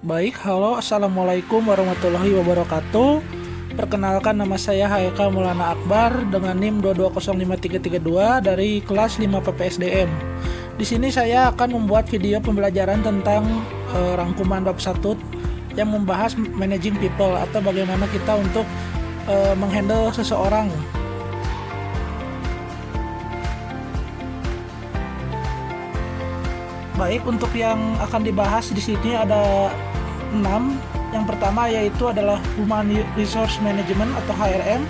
Baik, halo, assalamualaikum warahmatullahi wabarakatuh. Perkenalkan, nama saya Haika Maulana Akbar dengan NIM 2205332 dari kelas 5 PPSDM. Di sini saya akan membuat video pembelajaran tentang rangkuman bab 1 yang membahas managing people atau bagaimana kita untuk menghandle seseorang. Baik, untuk yang akan dibahas di sini ada 6. Yang pertama yaitu adalah Human Resource Management atau HRM,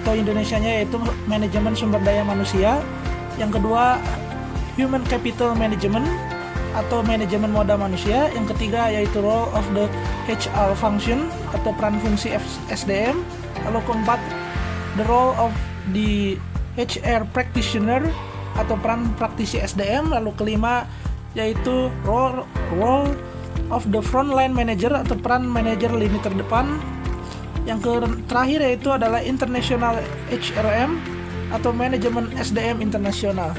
atau Indonesianya yaitu manajemen sumber daya manusia. Yang kedua, Human Capital Management atau manajemen modal manusia. Yang ketiga yaitu Role of the HR Function atau peran fungsi SDM. Lalu keempat, The Role of the HR Practitioner atau peran praktisi SDM. Lalu kelima yaitu role of the frontline manager atau peran manajer lini terdepan. Yang terakhir yaitu adalah international HRM atau manajemen SDM internasional.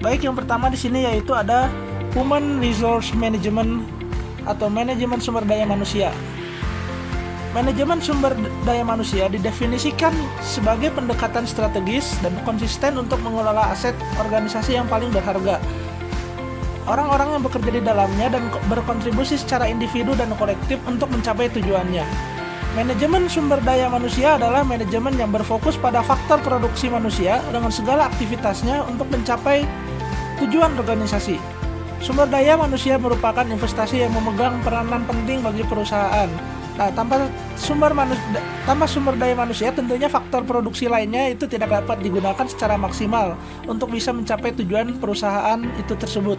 Baik, yang pertama di sini yaitu ada Human Resource Management atau manajemen sumber daya manusia. Manajemen sumber daya manusia didefinisikan sebagai pendekatan strategis dan konsisten untuk mengelola aset organisasi yang paling berharga, orang-orang yang bekerja di dalamnya, dan berkontribusi secara individu dan kolektif untuk mencapai tujuannya. Manajemen sumber daya manusia adalah manajemen yang berfokus pada faktor produksi manusia dengan segala aktivitasnya untuk mencapai tujuan organisasi. Sumber daya manusia merupakan investasi yang memegang peranan penting bagi perusahaan. Nah, tanpa sumber daya manusia, tentunya faktor produksi lainnya itu tidak dapat digunakan secara maksimal untuk bisa mencapai tujuan perusahaan itu tersebut.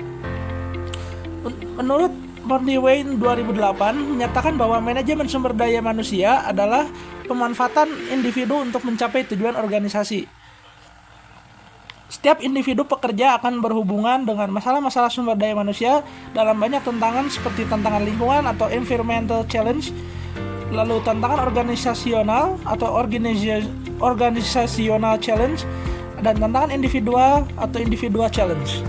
Menurut Morley Wayne 2008 menyatakan bahwa manajemen sumber daya manusia adalah pemanfaatan individu untuk mencapai tujuan organisasi. Setiap individu pekerja akan berhubungan dengan masalah-masalah sumber daya manusia dalam banyak tantangan seperti tantangan lingkungan atau environmental challenge, lalu tantangan organisasional atau organisasional challenge, dan tantangan individual atau individual challenge.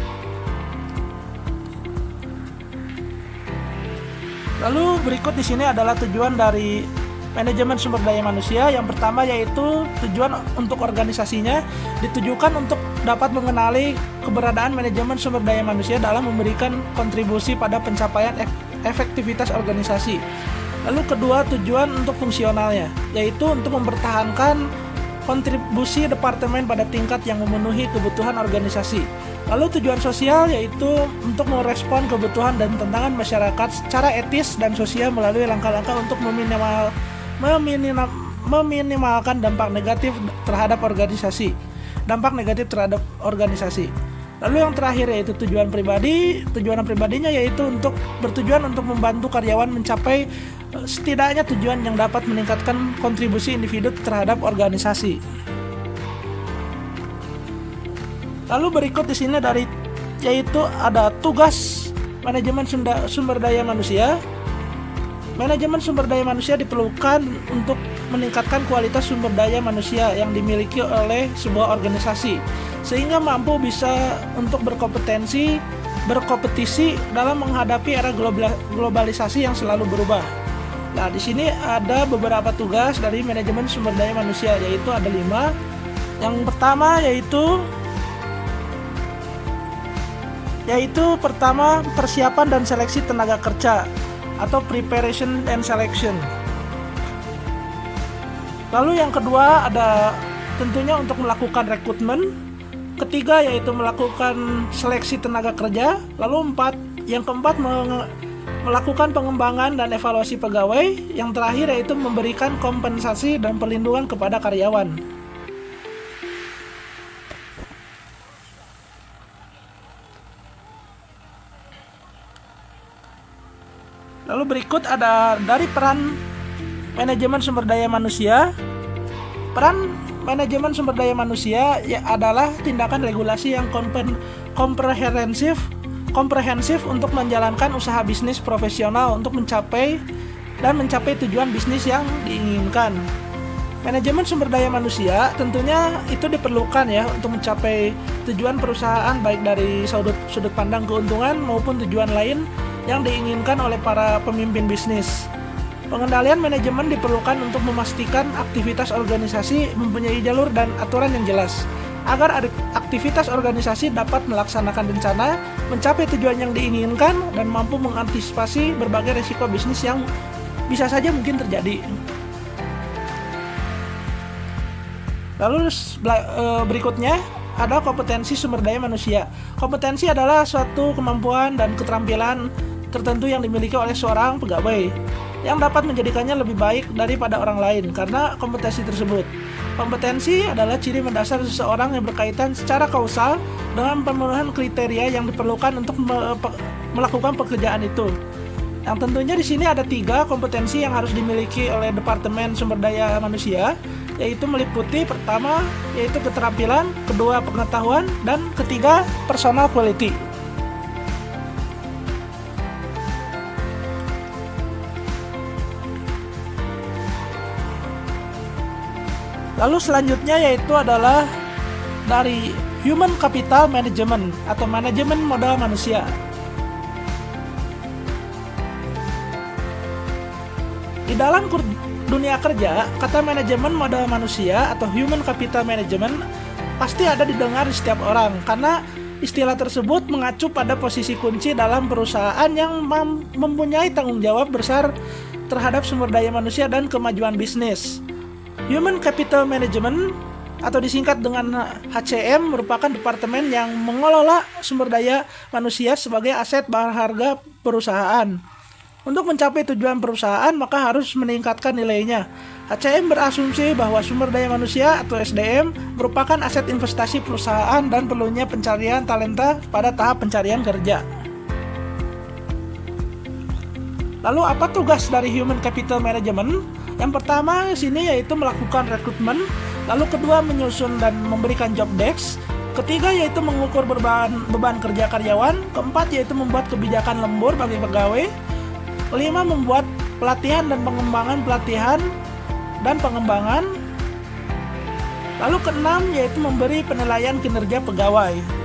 Lalu berikut di sini adalah tujuan dari manajemen sumber daya manusia. Yang pertama yaitu tujuan untuk organisasinya ditujukan untuk dapat mengenali keberadaan manajemen sumber daya manusia dalam memberikan kontribusi pada pencapaian efektivitas organisasi. Lalu kedua, tujuan untuk fungsionalnya, yaitu untuk mempertahankan kontribusi departemen pada tingkat yang memenuhi kebutuhan organisasi. Lalu tujuan sosial, yaitu untuk merespon kebutuhan dan tantangan masyarakat secara etis dan sosial melalui langkah-langkah untuk meminimalkan dampak negatif terhadap organisasi. Lalu yang terakhir yaitu tujuan pribadi. Tujuan pribadinya yaitu bertujuan untuk membantu karyawan mencapai setidaknya tujuan yang dapat meningkatkan kontribusi individu terhadap organisasi. Lalu berikut di sini yaitu ada tugas manajemen sumber daya manusia. Manajemen sumber daya manusia diperlukan untuk meningkatkan kualitas sumber daya manusia yang dimiliki oleh sebuah organisasi, sehingga mampu bisa untuk berkompetisi dalam menghadapi era globalisasi yang selalu berubah. Nah, di sini ada beberapa tugas dari manajemen sumber daya manusia, yaitu ada 5. Yang pertama yaitu pertama, persiapan dan seleksi tenaga kerja atau preparation and selection. Lalu yang kedua ada tentunya untuk melakukan rekrutmen. Ketiga yaitu melakukan seleksi tenaga kerja. Lalu yang keempat melakukan pengembangan dan evaluasi pegawai. Yang terakhir yaitu memberikan kompensasi dan perlindungan kepada karyawan. Lalu berikut ada dari peran manajemen sumber daya manusia. Peran manajemen sumber daya manusia adalah tindakan regulasi yang komprehensif untuk menjalankan usaha bisnis profesional untuk mencapai tujuan bisnis yang diinginkan. Manajemen sumber daya manusia tentunya itu diperlukan ya untuk mencapai tujuan perusahaan baik dari sudut pandang keuntungan maupun tujuan lain yang diinginkan oleh para pemimpin bisnis. Pengendalian manajemen diperlukan untuk memastikan aktivitas organisasi mempunyai jalur dan aturan yang jelas, agar aktivitas organisasi dapat melaksanakan rencana, mencapai tujuan yang diinginkan, dan mampu mengantisipasi berbagai risiko bisnis yang bisa saja mungkin terjadi. Lalu berikutnya ada kompetensi sumber daya manusia. Kompetensi adalah suatu kemampuan dan keterampilan tertentu yang dimiliki oleh seorang pegawai yang dapat menjadikannya lebih baik daripada orang lain karena kompetensi tersebut. Kompetensi adalah ciri mendasar seseorang yang berkaitan secara kausal dengan pemenuhan kriteria yang diperlukan untuk melakukan pekerjaan itu. Yang tentunya di sini ada 3 kompetensi yang harus dimiliki oleh Departemen Sumber Daya Manusia, yaitu meliputi pertama yaitu keterampilan, kedua pengetahuan, dan ketiga personal quality. Lalu selanjutnya yaitu adalah dari Human Capital Management atau manajemen modal manusia. Di dalam dunia kerja, kata manajemen modal manusia atau Human Capital Management pasti ada didengar di setiap orang karena istilah tersebut mengacu pada posisi kunci dalam perusahaan yang mempunyai tanggung jawab besar terhadap sumber daya manusia dan kemajuan bisnis. Human Capital Management atau disingkat dengan HCM merupakan departemen yang mengelola sumber daya manusia sebagai aset berharga perusahaan. Untuk mencapai tujuan perusahaan maka harus meningkatkan nilainya. HCM berasumsi bahwa sumber daya manusia atau SDM merupakan aset investasi perusahaan dan perlunya pencarian talenta pada tahap pencarian kerja. Lalu apa tugas dari Human Capital Management? Yang pertama sini yaitu melakukan rekrutmen, lalu kedua menyusun dan memberikan job desk, ketiga yaitu mengukur beban kerja karyawan, keempat yaitu membuat kebijakan lembur bagi pegawai, kelima membuat pelatihan dan pengembangan pelatihan dan pengembangan, lalu keenam yaitu memberi penilaian kinerja pegawai.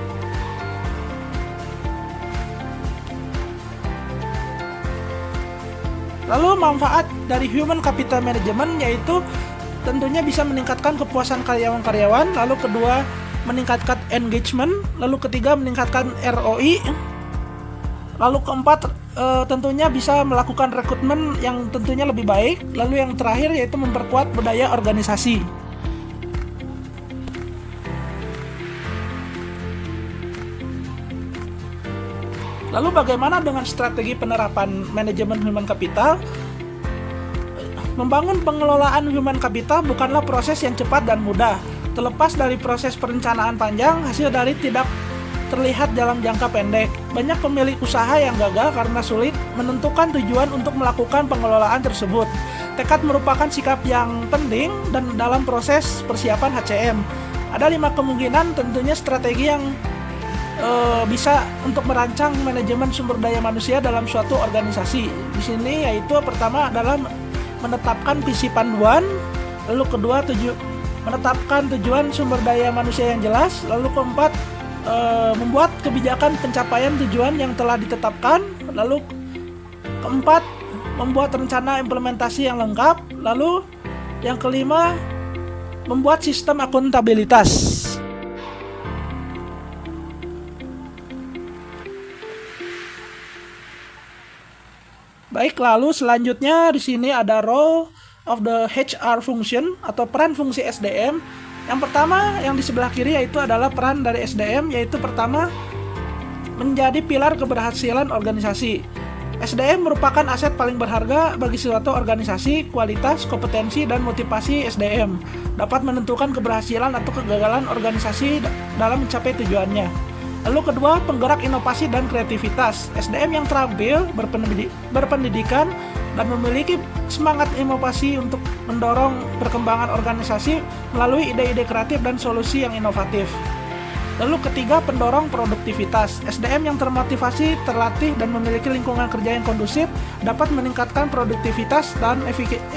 Lalu manfaat dari Human Capital Management yaitu tentunya bisa meningkatkan kepuasan karyawan-karyawan, lalu kedua meningkatkan engagement, lalu ketiga meningkatkan ROI, lalu keempat tentunya bisa melakukan rekrutmen yang tentunya lebih baik, lalu yang terakhir yaitu memperkuat budaya organisasi. Lalu bagaimana dengan strategi penerapan manajemen human capital? Membangun pengelolaan human capital bukanlah proses yang cepat dan mudah. Terlepas dari proses perencanaan panjang, hasil dari tidak terlihat dalam jangka pendek. Banyak pemilik usaha yang gagal karena sulit menentukan tujuan untuk melakukan pengelolaan tersebut. Tekad merupakan sikap yang penting dan dalam proses persiapan HCM. Ada 5 kemungkinan tentunya strategi yang bisa untuk merancang manajemen sumber daya manusia dalam suatu organisasi. Di sini yaitu pertama adalah menetapkan visi panduan, lalu kedua menetapkan tujuan sumber daya manusia yang jelas, lalu keempat membuat kebijakan pencapaian tujuan yang telah ditetapkan, lalu keempat membuat rencana implementasi yang lengkap, lalu yang kelima membuat sistem akuntabilitas. Baik, lalu selanjutnya di sini ada role of the HR function atau peran fungsi SDM. Yang pertama yang di sebelah kiri yaitu adalah peran dari SDM, yaitu pertama menjadi pilar keberhasilan organisasi. SDM merupakan aset paling berharga bagi suatu organisasi. Kualitas, kompetensi, dan motivasi SDM dapat menentukan keberhasilan atau kegagalan organisasi dalam mencapai tujuannya. Lalu kedua, penggerak inovasi dan kreativitas. SDM yang terampil, berpendidikan, dan memiliki semangat inovasi untuk mendorong perkembangan organisasi melalui ide-ide kreatif dan solusi yang inovatif. Lalu ketiga, pendorong produktivitas. SDM yang termotivasi, terlatih, dan memiliki lingkungan kerja yang kondusif dapat meningkatkan produktivitas dan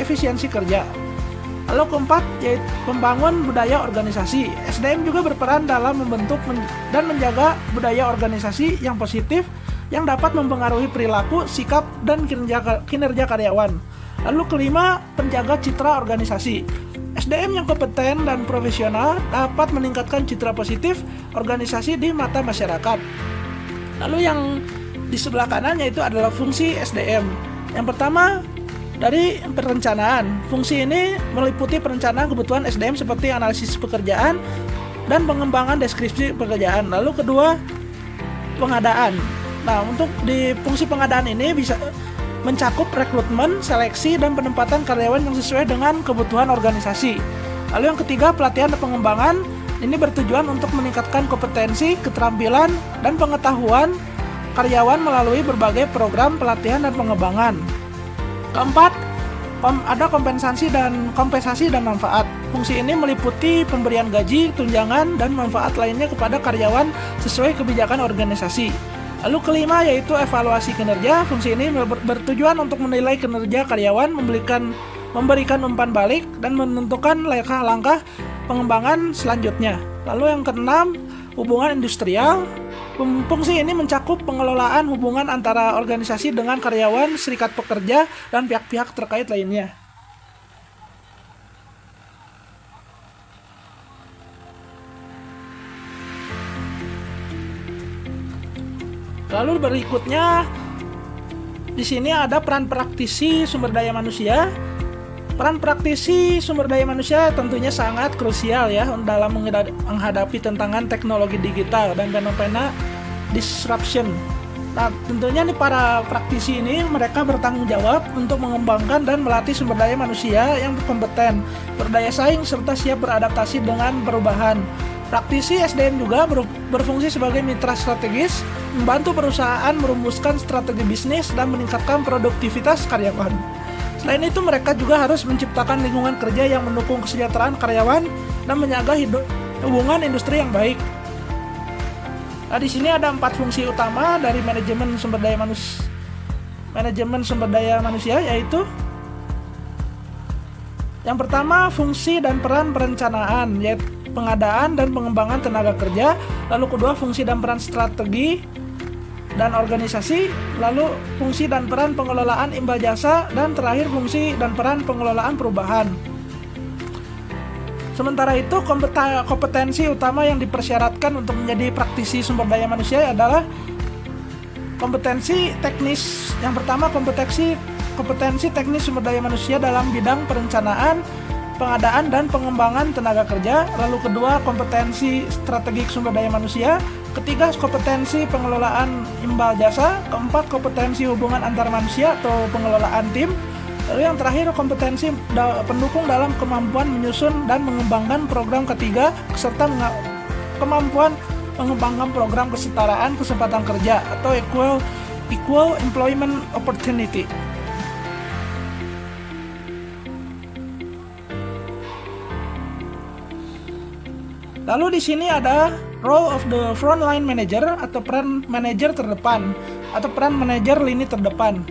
efisiensi kerja. Lalu keempat, yaitu membangun budaya organisasi. SDM juga berperan dalam membentuk dan menjaga budaya organisasi yang positif yang dapat mempengaruhi perilaku, sikap, dan kinerja karyawan. Lalu kelima, penjaga citra organisasi. SDM yang kompeten dan profesional dapat meningkatkan citra positif organisasi di mata masyarakat. Lalu yang di sebelah kanan yaitu adalah fungsi SDM. Yang pertama, dari perencanaan. Fungsi ini meliputi perencanaan kebutuhan SDM seperti analisis pekerjaan dan pengembangan deskripsi pekerjaan. Lalu kedua, pengadaan. Nah, untuk di fungsi pengadaan ini bisa mencakup rekrutmen, seleksi, dan penempatan karyawan yang sesuai dengan kebutuhan organisasi. Lalu yang ketiga, pelatihan dan pengembangan. Ini bertujuan untuk meningkatkan kompetensi, keterampilan, dan pengetahuan karyawan melalui berbagai program pelatihan dan pengembangan. Keempat, ada kompensasi dan manfaat. Fungsi ini meliputi pemberian gaji, tunjangan, dan manfaat lainnya kepada karyawan sesuai kebijakan organisasi. Lalu kelima yaitu evaluasi kinerja. Fungsi ini bertujuan untuk menilai kinerja karyawan, memberikan umpan balik, dan menentukan langkah-langkah pengembangan selanjutnya. Lalu yang keenam, hubungan industrial. Fungsi ini mencakup pengelolaan hubungan antara organisasi dengan karyawan, serikat pekerja, dan pihak-pihak terkait lainnya. Lalu berikutnya di sini ada peran praktisi sumber daya manusia. Peran praktisi sumber daya manusia tentunya sangat krusial ya dalam menghadapi tantangan teknologi digital dan fenomena disruption. Nah, tentunya nih para praktisi ini mereka bertanggung jawab untuk mengembangkan dan melatih sumber daya manusia yang kompeten, berdaya saing serta siap beradaptasi dengan perubahan. Praktisi SDM juga berfungsi sebagai mitra strategis, membantu perusahaan merumuskan strategi bisnis dan meningkatkan produktivitas karyawan. Selain itu, mereka juga harus menciptakan lingkungan kerja yang mendukung kesejahteraan karyawan dan menjaga hubungan industri yang baik. Nah, di sini ada 4 fungsi utama dari manajemen sumber daya manusia, yaitu yang pertama, fungsi dan peran perencanaan, yaitu pengadaan dan pengembangan tenaga kerja. Lalu kedua, fungsi dan peran strategi dan organisasi. Lalu fungsi dan peran pengelolaan imbal jasa, dan terakhir fungsi dan peran pengelolaan perubahan. Sementara itu, kompetensi utama yang dipersyaratkan untuk menjadi praktisi sumber daya manusia adalah kompetensi teknis. Yang pertama, kompetensi teknis sumber daya manusia dalam bidang perencanaan, pengadaan dan pengembangan tenaga kerja. Lalu kedua, kompetensi strategik sumber daya manusia. Ketiga, kompetensi pengelolaan imbal jasa. Keempat, kompetensi hubungan antar manusia atau pengelolaan tim. Lalu yang terakhir, kompetensi pendukung dalam kemampuan menyusun dan mengembangkan program. Ketiga, serta kemampuan mengembangkan program kesetaraan kesempatan kerja atau equal employment opportunity. Lalu di sini ada role of the frontline manager atau peran manajer terdepan atau peran manajer lini terdepan.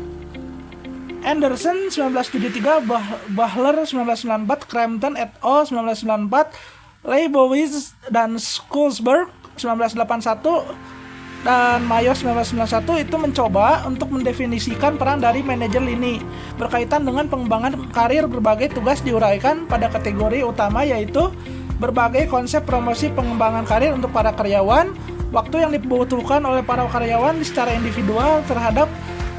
Anderson 1973, Bahler 1994, Crampton et al 1994, Leibowitz dan Schulzberg 1981 dan Mayo 1991 itu mencoba untuk mendefinisikan peran dari manajer lini berkaitan dengan pengembangan karir. Berbagai tugas diuraikan pada kategori utama, yaitu berbagai konsep promosi pengembangan karir untuk para karyawan, waktu yang dibutuhkan oleh para karyawan secara individual terhadap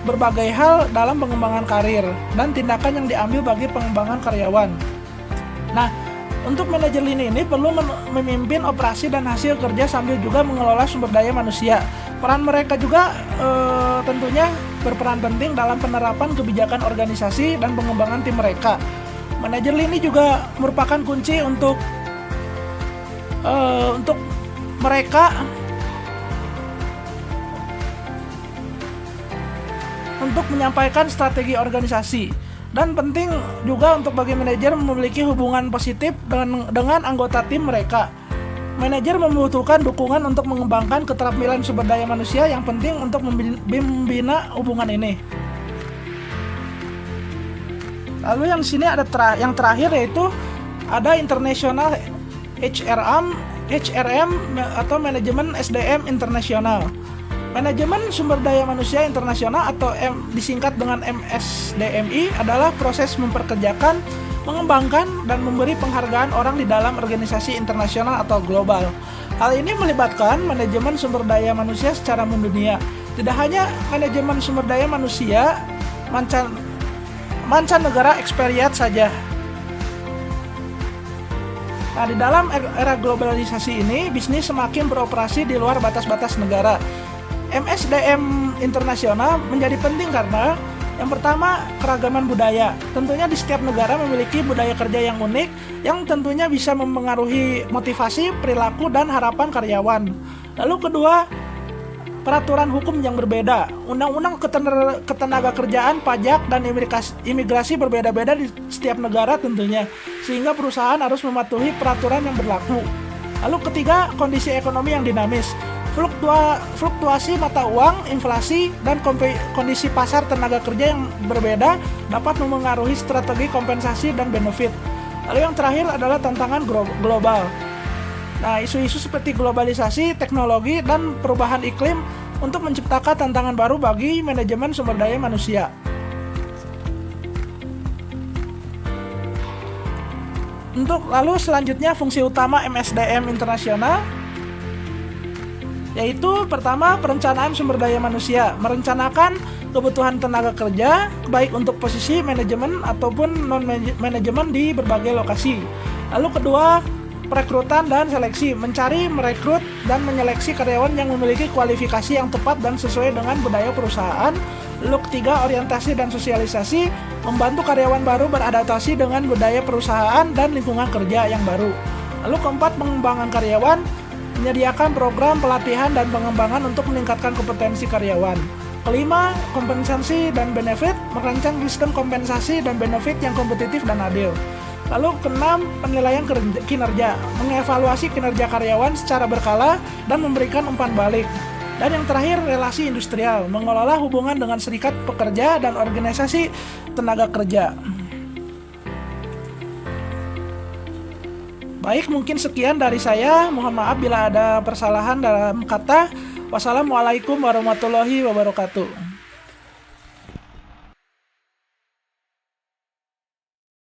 berbagai hal dalam pengembangan karir, dan tindakan yang diambil bagi pengembangan karyawan. Nah, untuk manajer lini ini perlu memimpin operasi dan hasil kerja sambil juga mengelola sumber daya manusia. Peran mereka juga tentunya berperan penting dalam penerapan kebijakan organisasi dan pengembangan tim mereka. Manajer lini juga merupakan kunci untuk mereka untuk menyampaikan strategi organisasi, dan penting juga untuk bagi manajer memiliki hubungan positif dengan anggota tim mereka. Manajer membutuhkan dukungan untuk mengembangkan keterampilan sumber daya manusia yang penting untuk membina hubungan ini. Lalu yang sini ada yang terakhir yaitu ada international HRM atau manajemen SDM internasional. Manajemen sumber daya manusia internasional atau disingkat dengan MSDMI adalah proses memperkerjakan, mengembangkan, dan memberi penghargaan orang di dalam organisasi internasional atau global. Hal ini melibatkan manajemen sumber daya manusia secara mendunia. Tidak hanya manajemen sumber daya manusia mancanegara experience saja. Nah, di dalam era globalisasi ini, bisnis semakin beroperasi di luar batas-batas negara. MSDM internasional menjadi penting karena yang pertama, keragaman budaya. Tentunya di setiap negara memiliki budaya kerja yang unik yang tentunya bisa mempengaruhi motivasi, perilaku, dan harapan karyawan. Lalu kedua, peraturan hukum yang berbeda. Undang-undang ketenaga kerjaan, pajak, dan imigrasi berbeda-beda di setiap negara tentunya, sehingga perusahaan harus mematuhi peraturan yang berlaku. Lalu ketiga, kondisi ekonomi yang dinamis. Fluktuasi mata uang, inflasi, dan kondisi pasar tenaga kerja yang berbeda dapat mempengaruhi strategi kompensasi dan benefit. Lalu yang terakhir adalah tantangan global. Nah, isu-isu seperti globalisasi, teknologi, dan perubahan iklim untuk menciptakan tantangan baru bagi manajemen sumber daya manusia. Lalu selanjutnya fungsi utama MSDM internasional yaitu pertama, perencanaan sumber daya manusia, merencanakan kebutuhan tenaga kerja baik untuk posisi manajemen ataupun non-manajemen di berbagai lokasi. Lalu kedua, perekrutan dan seleksi, mencari, merekrut, dan menyeleksi karyawan yang memiliki kualifikasi yang tepat dan sesuai dengan budaya perusahaan. Lalu ketiga, orientasi dan sosialisasi, membantu karyawan baru beradaptasi dengan budaya perusahaan dan lingkungan kerja yang baru. Lalu keempat, pengembangan karyawan, menyediakan program pelatihan dan pengembangan untuk meningkatkan kompetensi karyawan. Kelima, kompensasi dan benefit, merancang sistem kompensasi dan benefit yang kompetitif dan adil. Lalu keenam, penilaian kinerja, mengevaluasi kinerja karyawan secara berkala dan memberikan umpan balik. Dan yang terakhir, relasi industrial, mengelola hubungan dengan serikat pekerja dan organisasi tenaga kerja. Baik, mungkin sekian dari saya. Mohon maaf bila ada persalahan dalam kata. Wassalamualaikum warahmatullahi wabarakatuh.